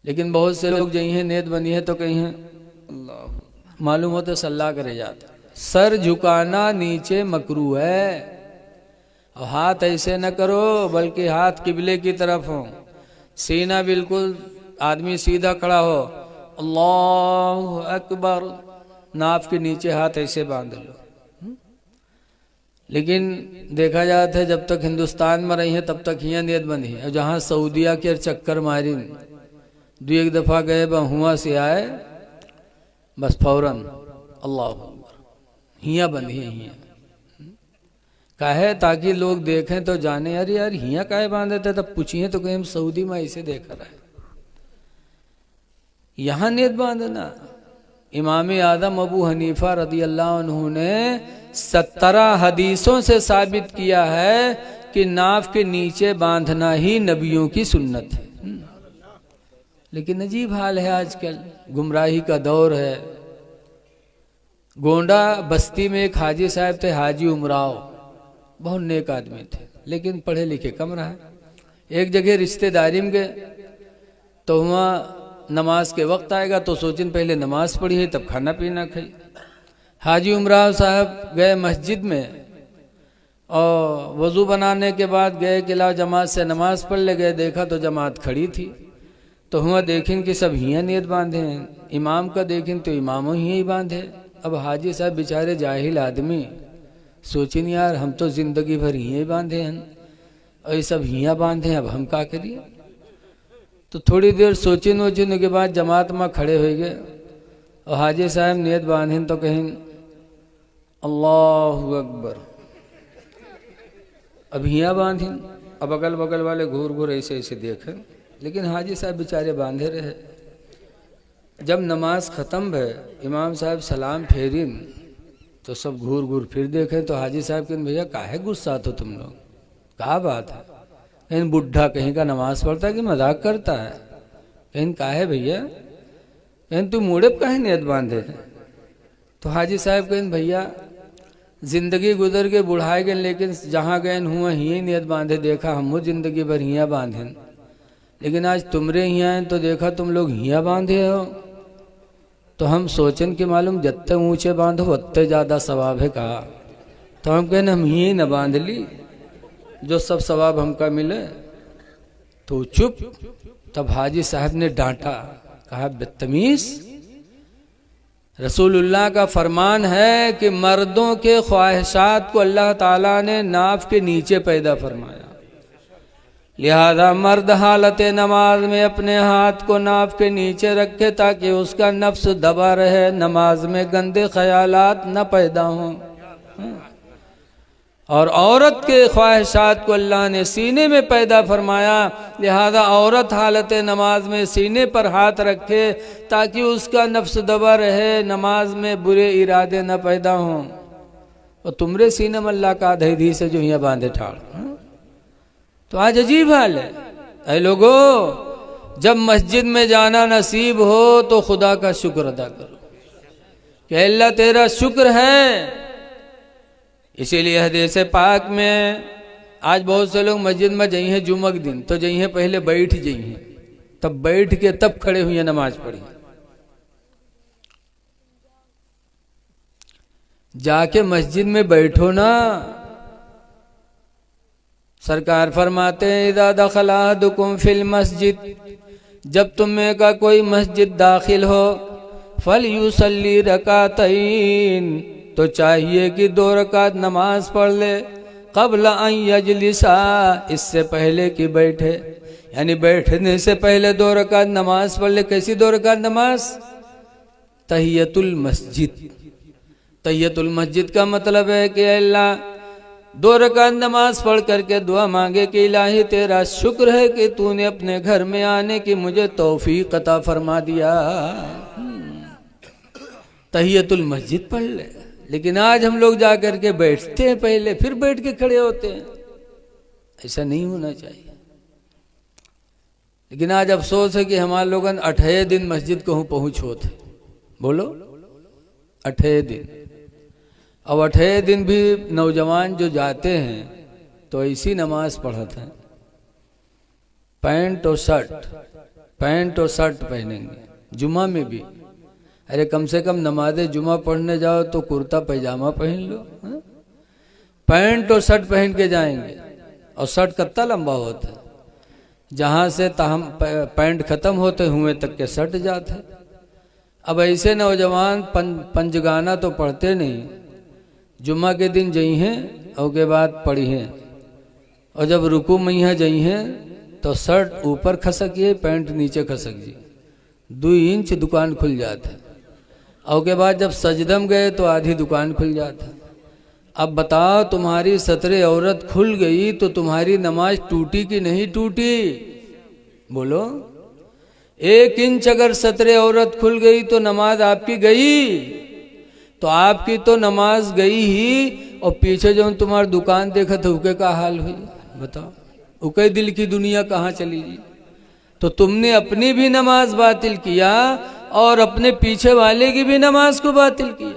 लेकिन बहुत से लोग जही हैं नेत बनी है तो कहीं हैं अल्लाह मालूम हो तो सल्ला करे जाते। सर झुकाना नीचे मकरू है और हाथ ऐसे न करो बल्कि हाथ किबले की तरफ हो, सीना बिल्कुल आदमी सीधा खड़ा हो, अल्लाहु अकबर, नाफ के नीचे हाथ ऐसे बांध लो। लेकिन देखा जाता है जब तक हिंदुस्तान में रही है तब तक हियाँ नियत बंदी है। जहाँ सऊदिया के चक्कर मारी दो एक दफ़ा गए हुआ से आए बस फौरन अल्लाह हियाँ बंदी है। हियाँ काहे ताकि लोग देखें तो जाने यार यार हियाँ काहे बांधे थे, तब पूछिए तो कहीं हम सऊदी में ऐसे देख रहा है। यहाँ नियत बांधना इमाम आदम अबू हनीफा रदी अल्लाह अन्हु ने 17 हदीसों से साबित किया है कि नाफ के नीचे बांधना ही नबियों की सुन्नत है। लेकिन अजीब हाल है आजकल, गुमराही का दौर है। गोंडा बस्ती में एक हाजी साहब थे, हाजी उमराव, बहुत नेक आदमी थे लेकिन पढ़े लिखे कम रहा। एक जगह रिश्तेदारी में गए तो वहाँ नमाज के वक्त आएगा तो सोचिन पहले नमाज पढ़ी है तब खाना पीना खाई। हाजी उमराव साहब गए मस्जिद में और वज़ू बनाने के बाद गए कि लाओ जमात से नमाज पढ़ ले गए, देखा तो जमात खड़ी थी तो हुआ देखें कि सब हियाँ नियत बांधे हैं। इमाम का देखें तो इमामों ही बांधे। अब हाजी साहब बेचारे जाहिल आदमी सोचिन यार हम तो जिंदगी भर हियाँ बांधे हैं और ये सब हियाँ बांधे हैं, अब हम क्या करिए। तो थोड़ी देर सोचिन वोचिन के बाद जमात में खड़े हो गए और हाजी साहब नियत बांधें तो कहें अल्लाहु अकबर, अब हियाँ बांधें। अब अगल बगल वाले घूर घूर ऐसे ऐसे देखें, लेकिन हाजी साहब बेचारे बांधे रहे। जब नमाज ख़त्म भे इमाम साहब सलाम फेरिन तो सब घूर घूर फिर देखे तो हाजी साहब कहते भैया काहे गुस्सा हो तुम लोग, क्या बात है। कहीं बुढ़ा कहीं का नमाज पढ़ता है कि मजाक करता है। कहीं काहे भैया, कहीं तू मुड़े काहे नियत बांधे है। तो हाजी साहब कहें भैया जिंदगी गुजर के बुढ़ाए गए लेकिन जहाँ गए हुआ ही नियत बांधे, देखा हम जिंदगी भर हियाँ बांधे, लेकिन आज तुमरे हियाँ हैं तो देखा तुम लोग हियाँ बांधे हो। तो हम सोचन कि मालूम जितने ऊंचे बांधो उतने ज़्यादा सवाब है। कहा तो हम कहने हम ही न बांध ली जो सब सवाब हमका मिले। तो चुप। तब हाजी साहब ने डांटा, कहा बदतमीज, रसूलुल्लाह का फरमान है कि मर्दों के ख्वाहिशात को अल्लाह ताला ने नाफ के नीचे पैदा फरमाया, लिहाजा मर्द हालत नमाज में अपने हाथ को नाफ के नीचे रखे ताकि उसका नफ्स दबा रहे, नमाज में गंदे ख्यालात न पैदा हों। और औरत के ख्वाहिशात को अल्लाह ने सीने में पैदा फरमाया, लिहाजा औरत हालत नमाज में सीने पर हाथ रखे ताकि उसका नफ्स दबा रहे, नमाज में बुरे इरादे न पैदा हों। और तुमरे सीने में अल्लाह का आधे से जो यहाँ बांधे ठाड़। तो आज अजीब हाल है। ऐ लोगों, जब मस्जिद में जाना नसीब हो तो खुदा का शुक्र अदा करो कि अल्लाह तेरा शुक्र है। इसीलिए हदीस पाक में आज बहुत से लोग मस्जिद में जाई हैं जुम्मक दिन तो जाई हैं पहले बैठ जाई हैं, तब बैठ के तब खड़े हुए नमाज पढ़ी। जाके मस्जिद में बैठो ना। सरकार फरमाते हैं इदा दखला अहदुकुम फिल मस्जिद, जब तुम में का कोई मस्जिद दाखिल हो, फल युसल्ली रकातैन, तो चाहिए कि 2 रकात नमाज पढ़ ले, क़ब्ल अन यजलिसा, इससे पहले कि बैठे, यानी बैठने से पहले 2 रकात नमाज पढ़ ले। कैसी 2 रकात नमाज? तहियतुल मस्जिद। तहियतुल मस्जिद का मतलब है कि अल्लाह 2 रकात नमाज पढ़ करके दुआ मांगे कि इलाही तेरा शुक्र है कि तूने अपने घर में आने की मुझे तौफीक अता फरमा दिया। तहियतुल मस्जिद पढ़ ले। लेकिन आज हम लोग जा करके बैठते हैं पहले फिर बैठ के खड़े होते हैं। ऐसा नहीं होना चाहिए। लेकिन आज अफसोस है कि हमारे लोग 8 दिन मस्जिद को पहुँच होते। बोलो 8 दिन। अब 8 दिन भी नौजवान जो जाते हैं तो ऐसी नमाज पढ़ते हैं, पैंट और शर्ट पैंट और शर्ट पहनेंगे, जुमा में भी। अरे कम से कम नमाज जुमा पढ़ने जाओ तो कुर्ता पैजामा पहन लो, हा? पैंट और शर्ट पहन के जाएंगे, और शर्ट कितना लंबा होता है, जहाँ से ताहम पैंट खत्म होते हुए तक के शर्ट जाते। अब ऐसे नौजवान पंजगाना तो पढ़ते नहीं, जुम्मा के दिन जई हैं और के बाद पढ़ी हैं, और जब रुकू मैया जई हैं तो शर्ट ऊपर खसकिए, पैंट नीचे खसक जी, 2 इंच दुकान खुल जाते। और के बाद जब सजदम गए तो आधी दुकान खुल जाता। अब बताओ तुम्हारी सतरे औरत खुल गई तो तुम्हारी नमाज टूटी कि नहीं टूटी? बोलो, 1 इंच अगर सतरे औरत खुल गई तो नमाज आपकी गई? तो आपकी तो नमाज गई ही, और पीछे जो तुम्हारी दुकान देखा तो उके का हाल हुई बताओ, उके दिल की दुनिया कहाँ चली जी? तो तुमने अपनी भी नमाज बातिल किया और अपने पीछे वाले की भी नमाज को बातिल किया।